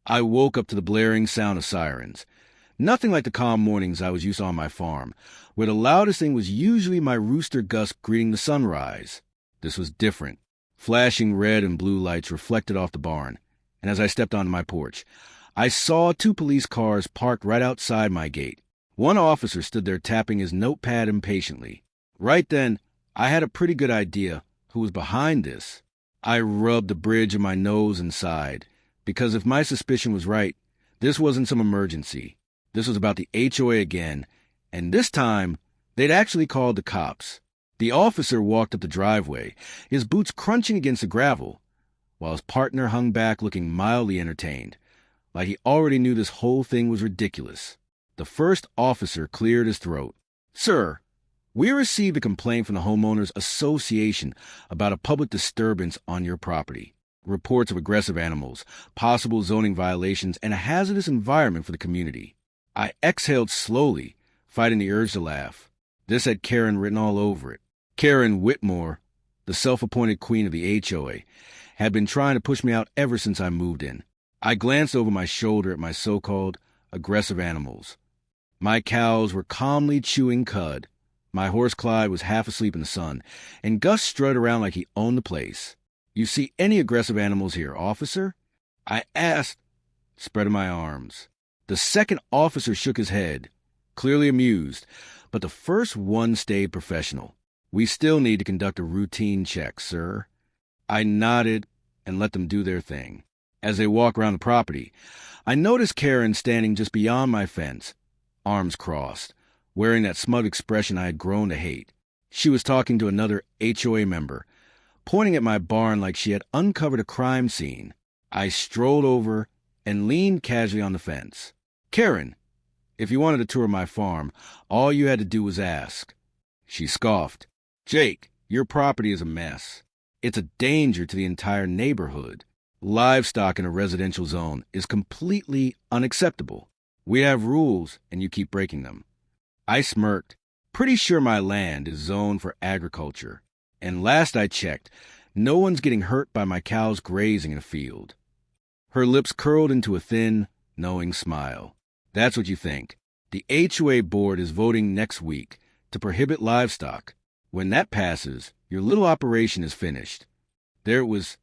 I woke up to the blaring sound of sirens. Nothing like the calm mornings I was used to on my farm, where the loudest thing was usually my rooster Gus greeting the sunrise. This was different. Flashing red and blue lights reflected off the barn, and as I stepped onto my porch, I saw 2 police cars parked right outside my gate. One officer stood there tapping his notepad impatiently. Right then, I had a pretty good idea who was behind this. I rubbed the bridge of my nose and sighed, because if my suspicion was right, this wasn't some emergency. This was about the HOA again, and this time, they'd actually called the cops. The officer walked up the driveway, his boots crunching against the gravel, while his partner hung back looking mildly entertained, like he already knew this whole thing was ridiculous. The first officer cleared his throat. "Sir, we received a complaint from the Homeowners Association about a public disturbance on your property. Reports of aggressive animals, possible zoning violations, and a hazardous environment for the community." I exhaled slowly, fighting the urge to laugh. This had Karen written all over it. Karen Whitmore, the self-appointed queen of the HOA, had been trying to push me out ever since I moved in. I glanced over my shoulder at my so-called aggressive animals. My cows were calmly chewing cud. My horse Clyde was half asleep in the sun, and Gus strutted around like he owned the place. "You see any aggressive animals here, officer?" I asked, spreading my arms. The second officer shook his head, clearly amused, but the first one stayed professional. "We still need to conduct a routine check, sir." I nodded and let them do their thing. As they walked around the property, I noticed Karen standing just beyond my fence, arms crossed, wearing that smug expression I had grown to hate. She was talking to another HOA member, pointing at my barn like she had uncovered a crime scene. I strolled over and leaned casually on the fence. "Karen, if you wanted a tour of my farm, all you had to do was ask." She scoffed. "Jake, your property is a mess. It's a danger to the entire neighborhood. Livestock in a residential zone is completely unacceptable. We have rules, and you keep breaking them." I smirked. "Pretty sure my land is zoned for agriculture. And last I checked, no one's getting hurt by my cows grazing in a field." Her lips curled into a thin, knowing smile. "That's what you think. The HOA board is voting next week to prohibit livestock. When that passes, your little operation is finished." There was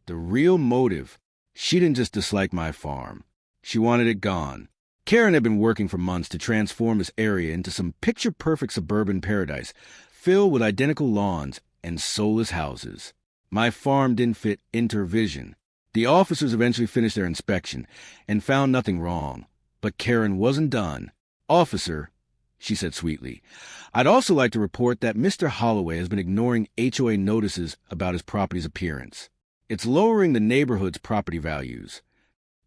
the real motive. She didn't just dislike my farm. She wanted it gone. Karen had been working for months to transform this area into some picture-perfect suburban paradise filled with identical lawns and soulless houses. My farm didn't fit into her vision. The officers eventually finished their inspection and found nothing wrong. But Karen wasn't done. "Officer," she said sweetly, "I'd also like to report that Mr. Holloway has been ignoring HOA notices about his property's appearance. It's lowering the neighborhood's property values."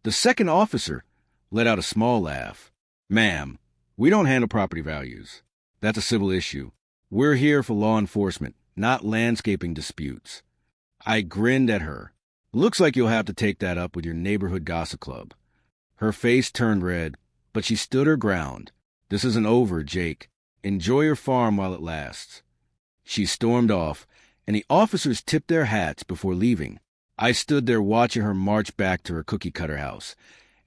The second officer let out a small laugh. "Ma'am, we don't handle property values. That's a civil issue. We're here for law enforcement, not landscaping disputes." I grinned at her. "Looks like you'll have to take that up with your neighborhood gossip club." Her face turned red, but she stood her ground. "This isn't over, Jake. Enjoy your farm while it lasts." She stormed off, and the officers tipped their hats before leaving. I stood there watching her march back to her cookie-cutter house,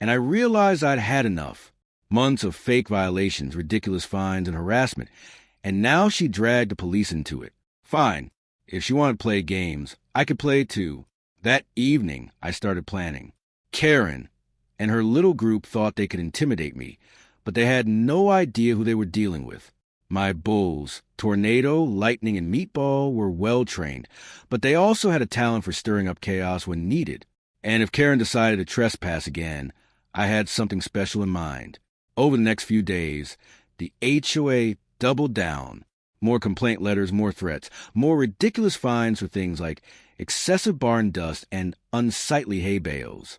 and I realized I'd had enough. Months of fake violations, ridiculous fines, and harassment, and now she dragged the police into it. Fine. If she wanted to play games, I could play too. That evening, I started planning. Karen and her little group thought they could intimidate me, but they had no idea who they were dealing with. My bulls, Tornado, Lightning, and Meatball, were well-trained, but they also had a talent for stirring up chaos when needed. And if Karen decided to trespass again, I had something special in mind. Over the next few days, the HOA doubled down. More complaint letters, more threats, more ridiculous fines for things like excessive barn dust and unsightly hay bales.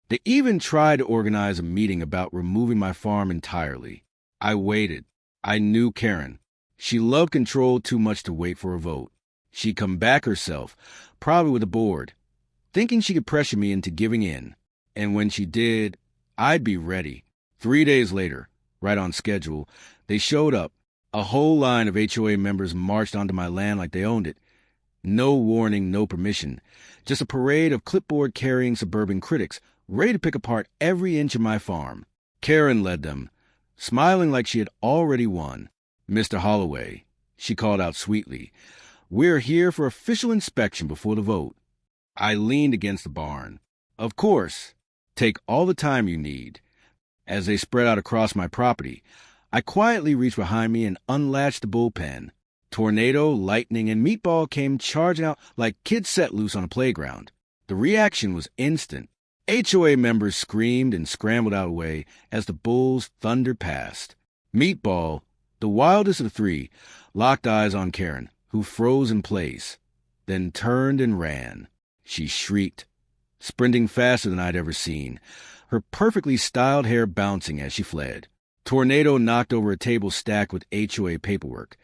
They even tried to organize a meeting about removing my farm entirely. I waited. I knew Karen. She loved control too much to wait for a vote. She'd come back herself, probably with a board, thinking she could pressure me into giving in. And when she did, I'd be ready. 3 days later, right on schedule, they showed up. A whole line of HOA members marched onto my land like they owned it. No warning, no permission. Just a parade of clipboard-carrying suburban critics ready to pick apart every inch of my farm. Karen led them, smiling like she had already won. "Mr. Holloway," she called out sweetly, "we're here for official inspection before the vote." I leaned against the barn. "Of course. Take all the time you need." As they spread out across my property, I quietly reached behind me and unlatched the bullpen. Tornado, lightning, and Meatball came charging out like kids set loose on a playground. The reaction was instant. HOA members screamed and scrambled out of the way as the bulls thundered past. Meatball, the wildest of the three, locked eyes on Karen, who froze in place, then turned and ran. She shrieked, sprinting faster than I'd ever seen, her perfectly styled hair bouncing as she fled. Tornado knocked over a table stacked with HOA paperwork,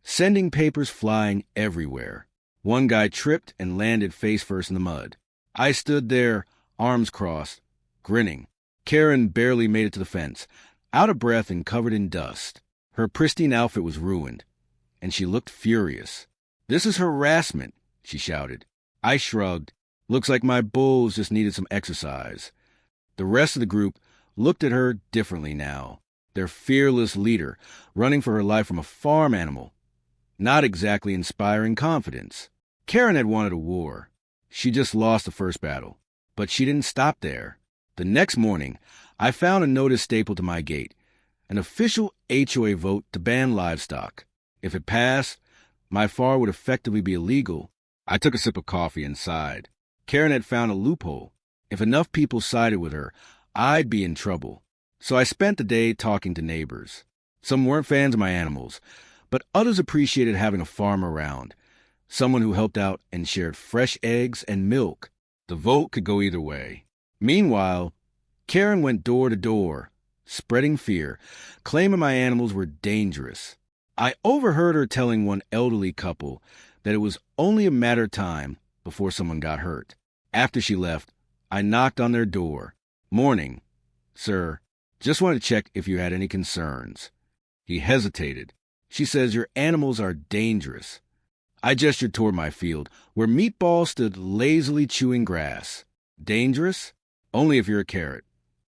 sending papers flying everywhere. One guy tripped and landed face first in the mud. I stood there, arms crossed, grinning. Karen barely made it to the fence, out of breath and covered in dust. Her pristine outfit was ruined, and she looked furious. "This is harassment," she shouted. I shrugged. "Looks like my bulls just needed some exercise." The rest of the group looked at her differently now. Their fearless leader, running for her life from a farm animal, not exactly inspiring confidence. Karen had wanted a war. She just lost the first battle. But she didn't stop there. The next morning, I found a notice stapled to my gate, an official HOA vote to ban livestock. If it passed, my farm would effectively be illegal. I took a sip of coffee and sighed. Karen had found a loophole. If enough people sided with her, I'd be in trouble. So I spent the day talking to neighbors. Some weren't fans of my animals, but others appreciated having a farm around, someone who helped out and shared fresh eggs and milk. The vote could go either way. Meanwhile, Karen went door to door, spreading fear, claiming my animals were dangerous. I overheard her telling one elderly couple that it was only a matter of time before someone got hurt. After she left, I knocked on their door. "Morning, sir. Just wanted to check if you had any concerns." He hesitated. "She says your animals are dangerous." I gestured toward my field, where Meatball stood lazily chewing grass. "Dangerous? Only if you're a carrot."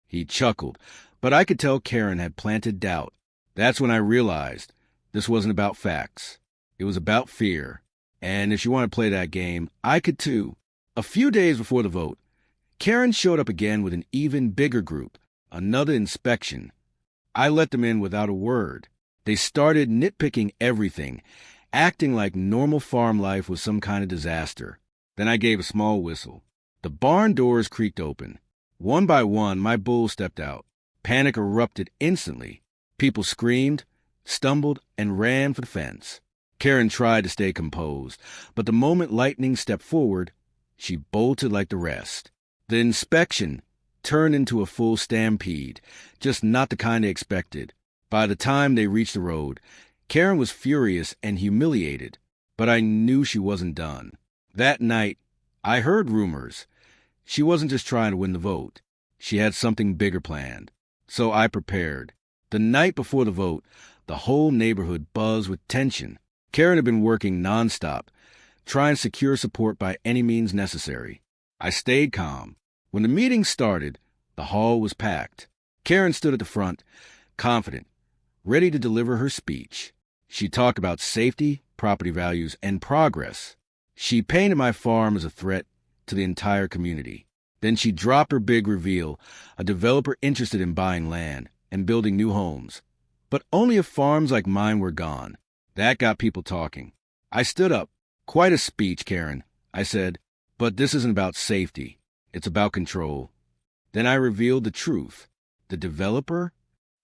He chuckled, but I could tell Karen had planted doubt. That's when I realized this wasn't about facts. It was about fear. And if she wanted to play that game, I could too. A few days before the vote, Karen showed up again with an even bigger group, another inspection. I let them in without a word. They started nitpicking everything, acting like normal farm life was some kind of disaster. Then I gave a small whistle. The barn doors creaked open. One by one, my bulls stepped out. Panic erupted instantly. People screamed, stumbled, and ran for the fence. Karen tried to stay composed, but the moment Lightning stepped forward, she bolted like the rest. The inspection turned into a full stampede, just not the kind they expected. By the time they reached the road, Karen was furious and humiliated, but I knew she wasn't done. That night, I heard rumors. She wasn't just trying to win the vote. She had something bigger planned. So I prepared. The night before the vote, the whole neighborhood buzzed with tension. Karen had been working nonstop, trying to secure support by any means necessary. I stayed calm. When the meeting started, the hall was packed. Karen stood at the front, confident, ready to deliver her speech. She talked about safety, property values, and progress. She painted my farm as a threat to the entire community. Then she dropped her big reveal, a developer interested in buying land and building new homes. But only if farms like mine were gone. That got people talking. I stood up. "Quite a speech, Karen," I said, "but this isn't about safety. It's about control." Then I revealed the truth. The developer?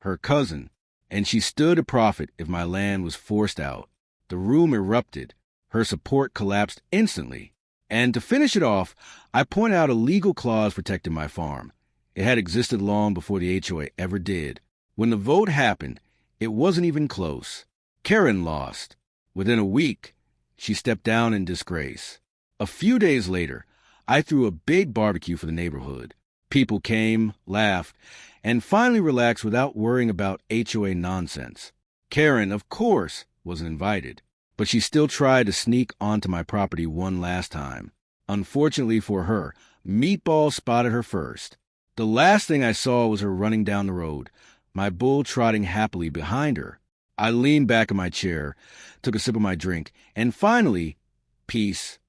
Her cousin. And she stood to profit if my land was forced out. The room erupted. Her support collapsed instantly. And to finish it off, I pointed out a legal clause protecting my farm. It had existed long before the HOA ever did. When the vote happened, it wasn't even close. Karen lost. Within a week, she stepped down in disgrace. A few days later, I threw a big barbecue for the neighborhood. People came, laughed, and finally relaxed without worrying about HOA nonsense. Karen, of course, wasn't invited, but she still tried to sneak onto my property one last time. Unfortunately for her, Meatball spotted her first. The last thing I saw was her running down the road, my bull trotting happily behind her. I leaned back in my chair, took a sip of my drink, and finally, peace